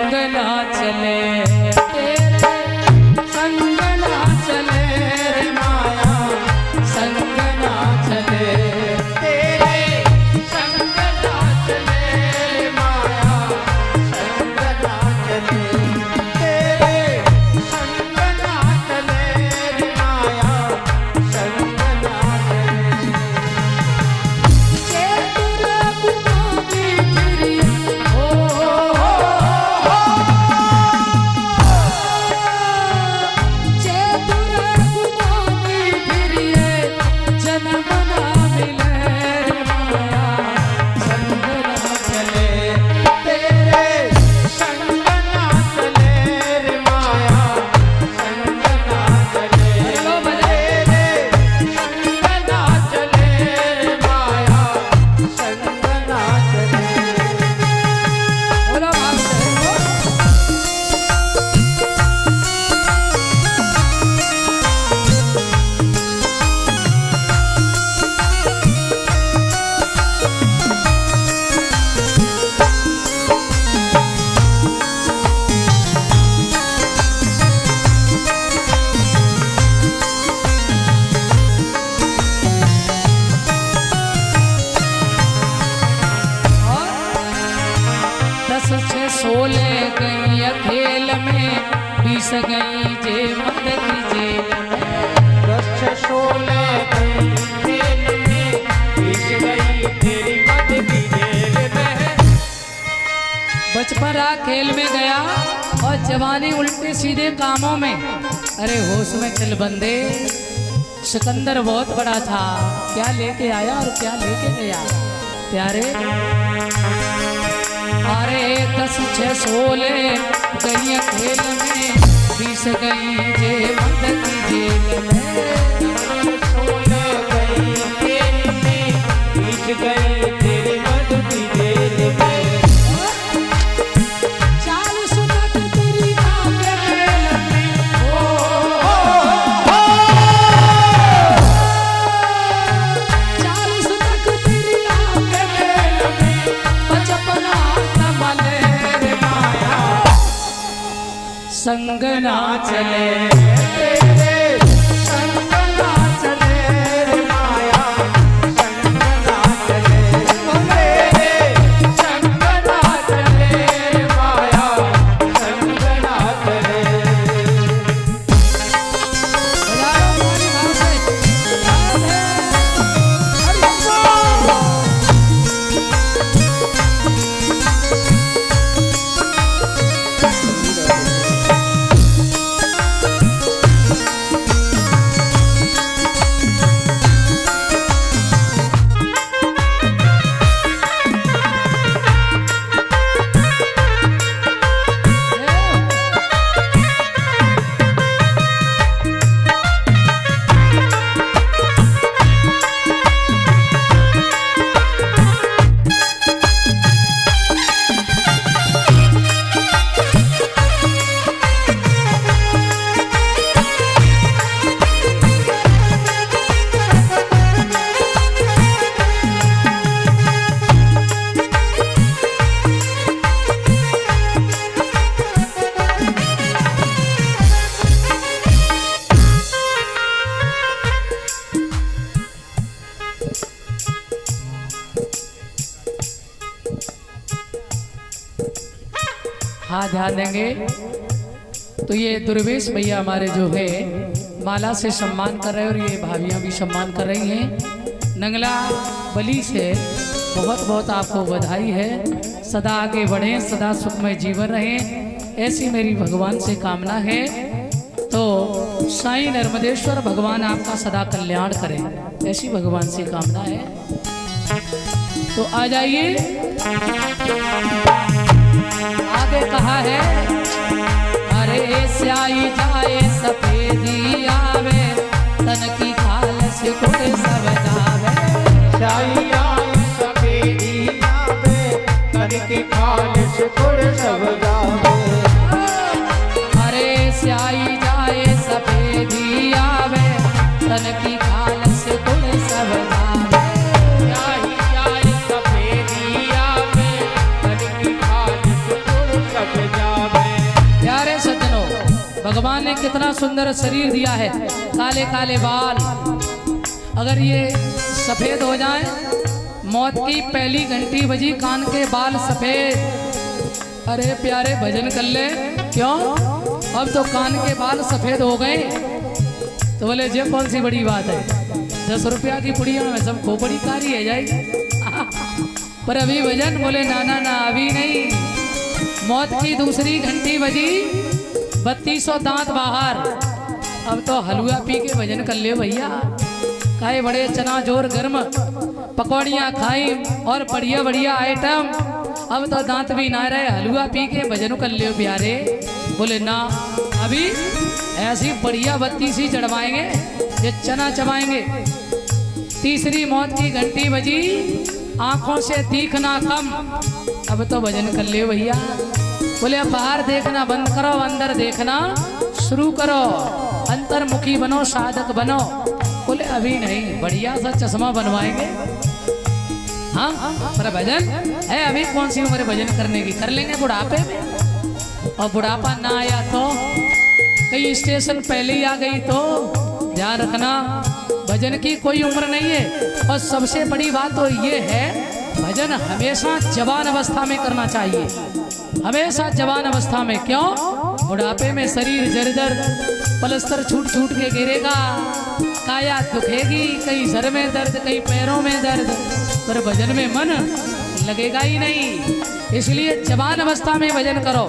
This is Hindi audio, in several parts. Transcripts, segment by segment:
संग ना चले तेरे संग ना चले रे माया संग ना चले तेरे संग ना चले रे माया संग ना चले तेरे संग ना चले रे माया संग ना सोले गई खेल में 20 गई जे मद की जेल में 16 गई खेल में 20 गई तेरी मद की जेल में। बचपन खेल में गया और जवानी उल्टे सीधे कामों में। अरे होश में चल बंदे, सिकंदर बहुत बड़ा था, क्या लेके आया और क्या लेके गया प्यारे। अरे 10 6 16 गई खेल में 20 गई जे मद की जेल में 16 गई खेल में 20 गई तेरी मद की जेल में। संग ना चले तेरे संग ना चले रे माया संग ना चले तेरे संग ना चले रे माया संग ना चले। हाँ ध्यान देंगे तो ये दुर्वेश भैया हमारे जो है माला से सम्मान कर रहे हैं और ये भाभियाँ भी सम्मान कर रही हैं। नंगला बली से बहुत बहुत आपको बधाई है। सदा आगे बढ़ें, सदा सुखमय जीवन रहें, ऐसी मेरी भगवान से कामना है। तो साईं नर्मदेश्वर भगवान आपका सदा कल्याण करें, ऐसी भगवान से कामना है। तो आ जाइए, आगे कहा है अरे स्याही जाए सफेदी आवे तन की खाल से कोई सब जावे। स्याही आए सफेदी आवे तन की खाल से कोई सब जावे। अरे स्याही जाए सफेदी आवे तन की खाल से कोई सब जावे। स्याही जाए सफेदी आवे तन की खाल से कोई सब जावे। कितना सुंदर शरीर दिया है, काले काले बाल, अगर ये सफेद हो जाए, मौत की पहली घंटी बजी, कान के बाल सफेद। अरे प्यारे भजन कर ले, क्यों? अब तो कान के बाल सफेद हो गए। तो बोले ये कौन सी बड़ी बात है, 10 रुपया की पुड़िया में सब खोपड़ी कारी है जाएगी। पर अभी भजन बोले ना ना ना, अभी नहीं। मौत की दूसरी घंटी बजी, 3200 दांत बाहर। अब तो हलवा पी के भजन कर ले भैया। खाए बड़े चना जोर गर्म, पकौड़ियाँ खाई और बढ़िया बढ़िया आइटम। अब तो दांत भी ना रहे, हलवा पी के भजन कर ले प्यारे। बोले ना, अभी ऐसी बढ़िया बत्ती सी चढ़वाएंगे, ये चना चबाएंगे। तीसरी मौत की घंटी बजी, आंखों से दिखना कम। अब तो भजन कर ले भैया। बोले अब बाहर देखना बंद करो, अंदर देखना शुरू करो, अंतर्मुखी बनो, साधक बनो। बोले अभी नहीं, बढ़िया सा चश्मा बनवाएंगे। हाँ, पर भजन है, अभी कौन सी उम्र भजन करने की, कर लेंगे बुढ़ापे में। और बुढ़ापा ना आया तो, कई स्टेशन पहले ही आ गई तो ध्यान रखना, भजन की कोई उम्र नहीं है। और सबसे बड़ी बात तो ये है, भजन हमेशा जवान अवस्था में करना चाहिए, हमेशा जवान अवस्था में। क्यों? बुढ़ापे में शरीर जर्जर, पलस्तर छूट छूट के गिरेगा, काया दुखेगी, कहीं सर में दर्द, कहीं पैरों में दर्द, पर भजन में मन लगेगा ही नहीं। इसलिए जवान अवस्था में भजन करो।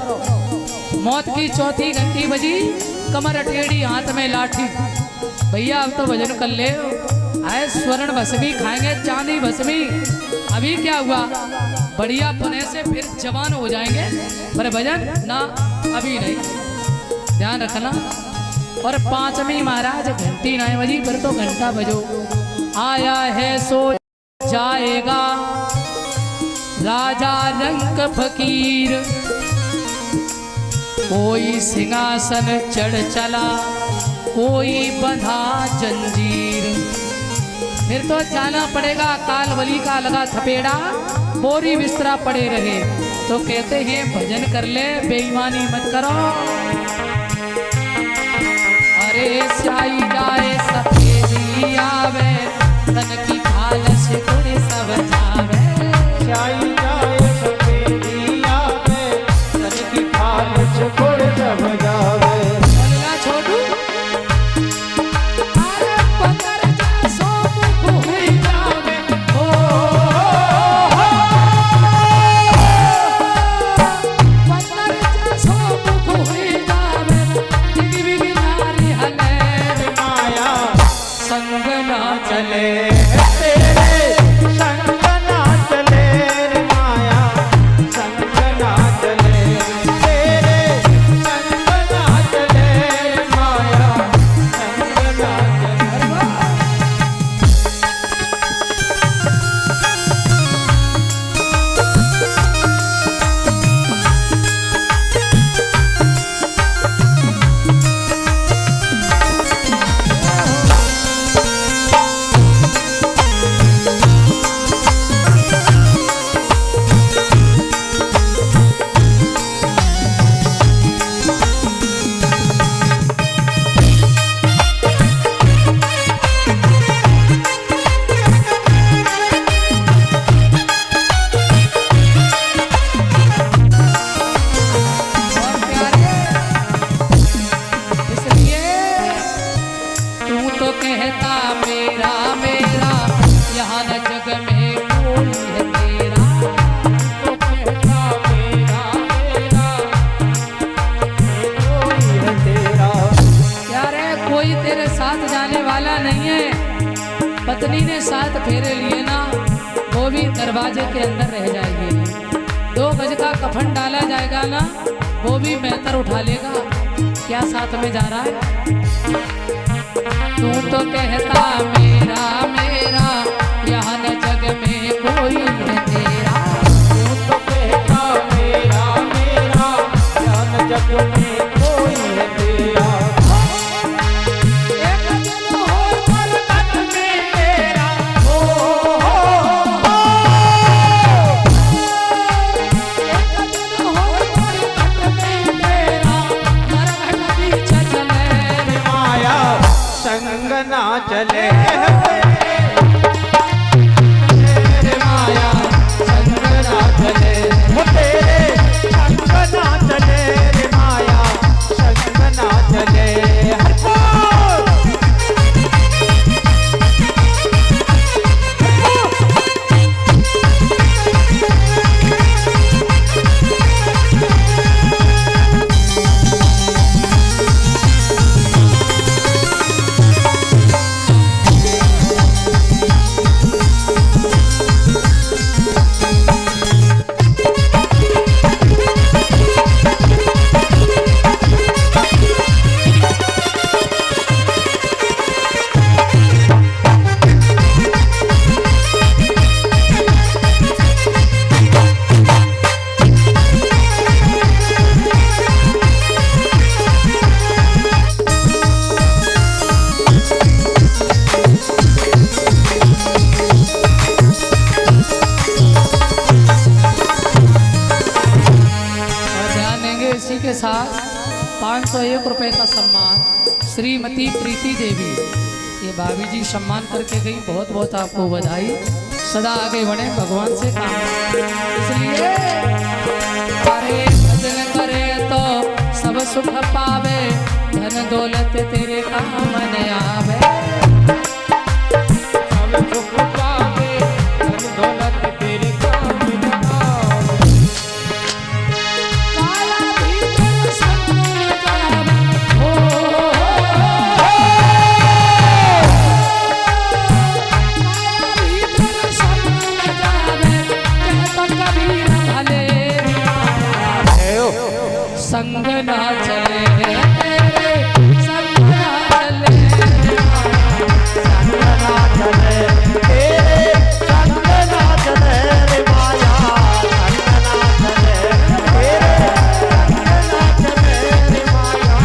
मौत की चौथी घंटी बजी, कमर टेढ़ी, हाथ में लाठी। भैया अब तो भजन कर ले, आए स्वर्ण भस्मी खाएंगे, चांदी भस्मी। अभी क्या हुआ, बढ़िया पने से फिर जवान हो जाएंगे, पर भजन ना, अभी नहीं, ध्यान रखना। और 5वीं महाराज घंटी ना बजी, फिर तो घंटा बजो। आया है सो जाएगा राजा रंग फकीर, कोई सिंहासन चढ़ चला, कोई बंधा जंजीर। फिर तो जाना पड़ेगा, काल बलि का लगा थपेड़ा, बोरी बिस्तरा पड़े रहे। तो कहते हैं भजन कर ले, बेईमानी मत करो। अरे स्याही जाए सफेदी आवे, तन की खाल से गुण सब जावे। स्याही जाए सफेदी आवे, तन की खाल से गुण सब जावे। बोलना छोटू, अरे पत्थर जैसो मुख हुई जावे, ओ पत्थर जैसो मुख हुई जावे, दिगी बिगी नारी हले माया संग ना चले। तेरे संग ना चले रे माया, संग ना चले। तेरे संग ना चले रे माया, संग ना चले। और प्यारे, इसलिए तू तो कहता मेरा मेरा, यहाँ न जग में कोई है तेरा। तो कहता मेरा मेरा, कोई है तेरा। प्यारे, कोई तेरे साथ जाने वाला नहीं है। पत्नी ने 7 फेरे लिए ना, वो भी दरवाजे के अंदर रह जाएगी। 2 गज का कफन डाला जाएगा ना, वो भी मेहतर उठा लेगा। क्या साथ में जा रहा है? तू तो कहता मेरा मेरा, यहाँ न जग में कोई है तेरा। तू तो कहता मेरा मेरा, यहाँ जग में कोई है तेरा। एक दिन हो मरकत में तेरा, ओ एक दिन हो मरकत में तेरा, मरकत पीछे चले साथ 501 रुपए का सम्मान श्रीमती प्रीति देवी, ये भाभी जी सम्मान करके गई। बहुत बहुत आपको बधाई, सदा आगे बढ़े, भगवान से काम। इसलिए अरे भजन करे तो सब सुख पावे, धन दौलत तेरे काम न आवे। सब सुख पावे, धन दौलत तेरे काम न आवे। काला भीतर संग जावे, हो काला भीतर संग जावे, कहता कबीर भले संग ना चले तेरे, संग ना चले, संग ना चले तेरे, संग ना चले रे माया, संग ना चले तेरे, संग ना चले रे माया।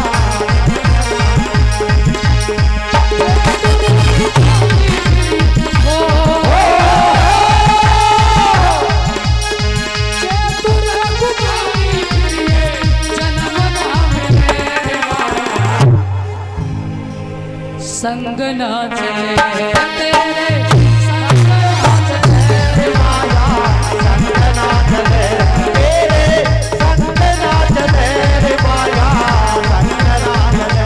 संग ना चले तेरे, संग ना चले रे माया, संग ना चले तेरे, संग ना चले रे माया, संग ना चले।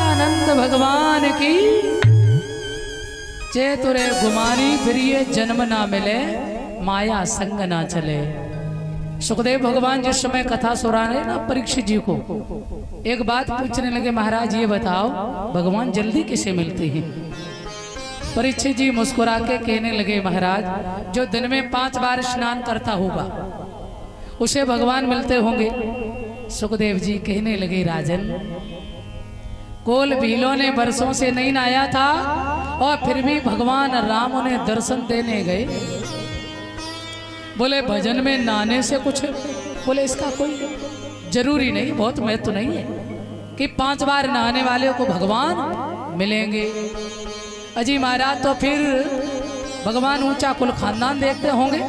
आनंद भगवान की। चेतुरे गुमानी फिरिए जन्म ना मिले, माया संग ना चले। सुखदेव भगवान जिस समय कथा सुना रहे ना परीक्षित जी को, एक बात पूछने लगे, महाराज ये बताओ भगवान जल्दी किसे मिलते हैं? परीक्षित जी मुस्कुरा के कहने लगे, महाराज जो दिन में 5 बार स्नान करता होगा उसे भगवान मिलते होंगे। सुखदेव जी कहने लगे, राजन कोल भीलों ने बरसों से नहीं नहाया था और फिर भी भगवान राम उन्हें दर्शन देने गए। बोले भजन में नहाने से कुछ, बोले इसका कोई जरूरी नहीं, बहुत महत्व नहीं है कि 5 बार नहाने वाले को भगवान मिलेंगे। अजी महाराज तो फिर भगवान ऊंचा कुल खानदान देखते होंगे,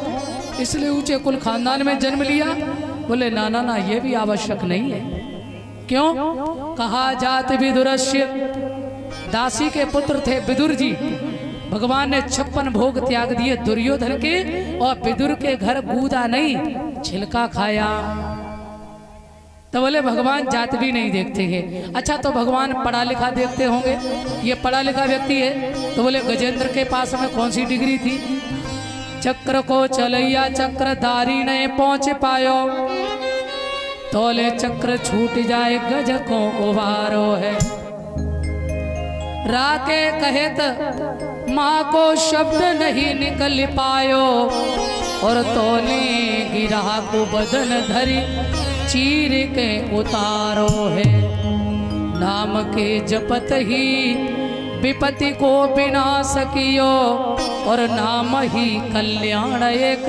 इसलिए ऊंचे कुल खानदान में जन्म लिया। बोले ना ना ना, ये भी आवश्यक नहीं है। क्यों? कहा जात विदुरस्य, दासी के पुत्र थे विदुर जी। भगवान ने 56 भोग त्याग दिए दुर्योधन के, और विदुर के घर गूदा नहीं छिलका खाया। तो बोले भगवान जात भी नहीं देखते हैं। अच्छा तो भगवान पढ़ा लिखा देखते होंगे, ये पढ़ा लिखा व्यक्ति है। तो बोले गजेंद्र के पास में कौन सी डिग्री थी? चक्र को चलैया चक्रधारी नहीं पहुंच पायो, तोले चक्र छूट जाए गज को उबारो है। राके कहेत माँ को शब्द नहीं निकल पायो, और तोले गिरा को बदन धरी चीर के उतारो है। नाम के जपत ही विपत्ति को विनाश कियो, और नाम ही कल्याण एक,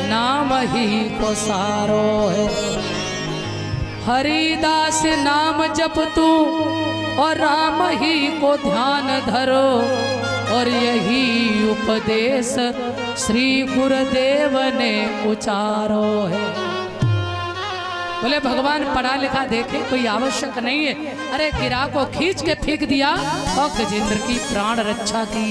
नाम ही को सारो है। हरिदास नाम जप तू और राम ही को ध्यान धरो, और यही उपदेश श्री गुरुदेव ने उचारो है। बोले भगवान पढ़ा लिखा देखे कोई आवश्यक नहीं है। अरे गिरा को खींच के फेंक दिया और गजेंद्र की प्राण रक्षा की।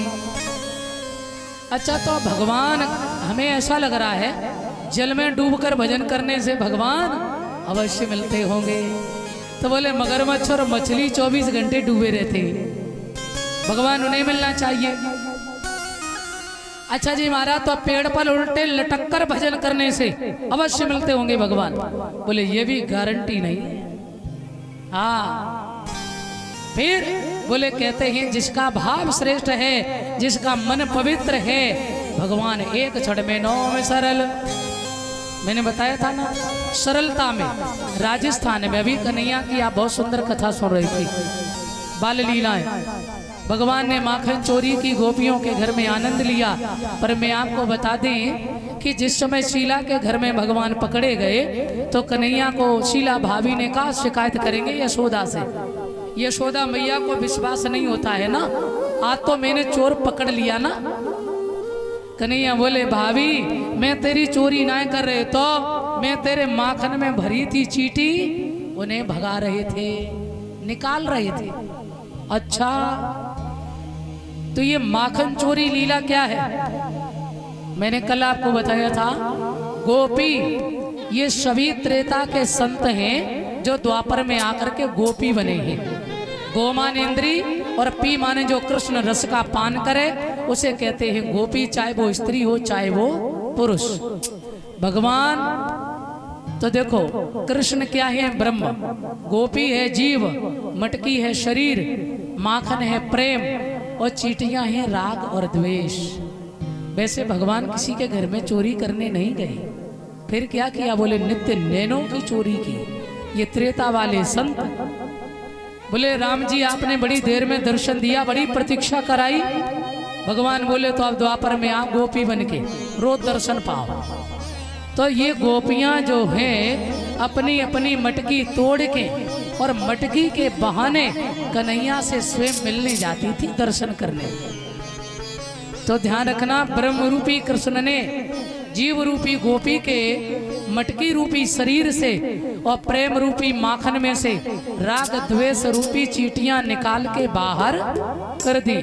अच्छा तो भगवान, हमें ऐसा लग रहा है जल में डूबकर भजन करने से भगवान अवश्य मिलते होंगे। तो बोले मगरमच्छ और मछली 24 घंटे डूबे रहते, भगवान उन्हें मिलना चाहिए। अच्छा जी महाराज, तो पेड़ पर उल्टे लटक कर भजन करने से अवश्य मिलते होंगे भगवान। बोले ये भी गारंटी नहीं। हाँ, फिर बोले कहते हैं जिसका भाव श्रेष्ठ है, जिसका मन पवित्र है, भगवान एक क्षण में 9 में सरल। मैंने बताया था ना, सरलता में। राजस्थान में अभी कन्हैया की आप बहुत सुंदर कथा सुन रही थी, बाल लीलाएं। भगवान ने माखन चोरी की, गोपियों के घर में आनंद लिया। पर मैं आपको बता दें कि जिस समय शीला के घर में भगवान पकड़े गए तो कन्हैया को शीला भाभी ने कहा शिकायत करेंगे यशोदा से। यशोदा मैया को विश्वास नहीं होता है ना, आज तो मैंने चोर पकड़ लिया ना। कन्हैया बोले भाभी मैं तेरी चोरी ना कर रहे, तो मैं तेरे माखन में भरी थी चीटी, उन्हें भगा रहे थे, निकाल रहे थे। अच्छा, तो ये माखन चोरी लीला क्या है? मैंने कल आपको बताया था, गोपी ये सभी त्रेता के संत हैं जो द्वापर में आकर के गोपी बने हैं। गो माने इंद्री और पी माने जो कृष्ण रस का पान करे उसे कहते हैं गोपी, चाहे वो स्त्री हो चाहे वो पुरुष। भगवान तो देखो, कृष्ण क्या है? ब्रह्म। गोपी है जीव, मटकी है शरीर, माखन है प्रेम, और चीटियां हैं राग और द्वेष। वैसे भगवान किसी के घर में चोरी करने नहीं गए, फिर क्या किया? बोले नित्य नैनों की चोरी की। ये त्रेता वाले संत बोले राम जी आपने बड़ी देर में दर्शन दिया, बड़ी प्रतीक्षा कराई। भगवान बोले तो आप द्वापर में आप गोपी बन के रोज दर्शन पाओ। तो ये गोपियां जो हैं अपनी अपनी मटकी तोड़ के और मटकी के बहाने कन्हैया से स्वयं मिलने जाती थी, दर्शन करने। तो ध्यान रखना, ब्रह्म रूपी कृष्ण ने जीव रूपी गोपी के मटकी रूपी शरीर से और प्रेम रूपी माखन में से राग द्वेष रूपी चीटियां निकाल के बाहर कर दी।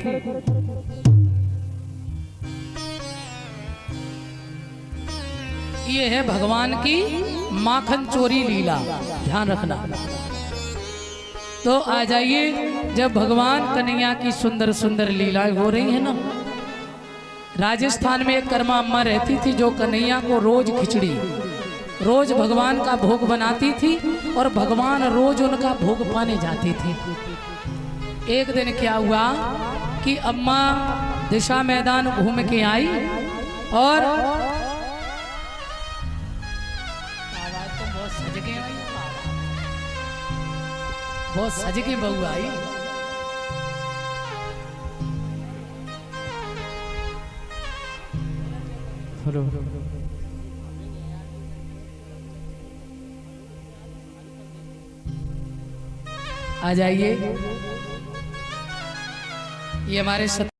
ये है भगवान की माखन चोरी लीला, ध्यान रखना। तो आ जाइए, जब भगवान कन्हैया की सुंदर सुंदर लीलाएं हो रही है ना, राजस्थान में एक कर्मा अम्मा रहती थी जो कन्हैया को रोज खिचड़ी, रोज भगवान का भोग बनाती थी और भगवान रोज उनका भोग पाने जाते थे। एक दिन क्या हुआ कि अम्मा दिशा मैदान घूम के आई और बहुत सज के बहू आई। हेलो, आ जाइए। ये हमारे